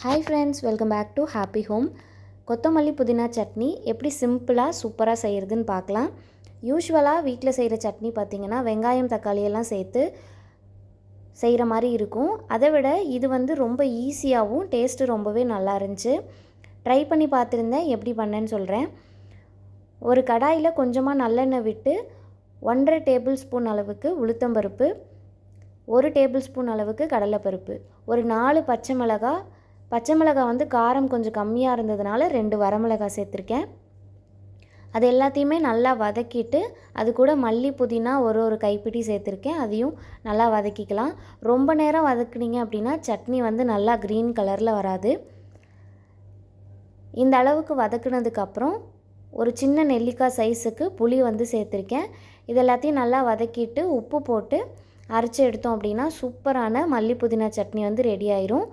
Hi friends, welcome back to happy home. கொத்தமல்லி புதினா சட்னி எப்படி சிம்பிளாக சூப்பராக செய்கிறதுன்னு பார்க்கலாம். யூஸ்வலாக வீட்டில் செய்கிற சட்னி பார்த்திங்கன்னா வெங்காயம் தக்காளியெல்லாம் சேர்த்து செய்கிற மாதிரி இருக்கும். அதை விட இது ரொம்ப ஈஸியாகவும் டேஸ்ட்டு ரொம்பவே நல்லா இருந்துச்சு. ட்ரை பண்ணி பார்த்துருந்தேன், எப்படி பண்ணேன்னு சொல்கிறேன். ஒரு கடாயில் கொஞ்சமாக நல்லெண்ணெய் விட்டு 1.5 டேபிள் ஸ்பூன் அளவுக்கு உளுத்தம்பருப்பு, 1 டேபிள் ஸ்பூன் அளவுக்கு கடலைப்பருப்பு, ஒரு 4 பச்சை மிளகாய் காரம் கொஞ்சம் கம்மியாக இருந்ததுனால 2 வரமிளகாய் சேர்த்துருக்கேன். அது எல்லாத்தையுமே நல்லா வதக்கிட்டு அது கூட மல்லி புதினா ஒரு கைப்பிடி சேர்த்துருக்கேன். அதையும் நல்லா வதக்கிக்கலாம். ரொம்ப நேரம் வதக்குனீங்க அப்படின்னா சட்னி நல்லா க்ரீன் கலரில் வராது. இந்த அளவுக்கு வதக்குனதுக்கப்புறம் ஒரு சின்ன நெல்லிக்காய் சைஸுக்கு புளி சேர்த்துருக்கேன். இது எல்லாத்தையும் நல்லா வதக்கிட்டு உப்பு போட்டு அரைச்சி எடுத்தோம் அப்படின்னா சூப்பரான மல்லி புதினா சட்னி ரெடி ஆயிரும்.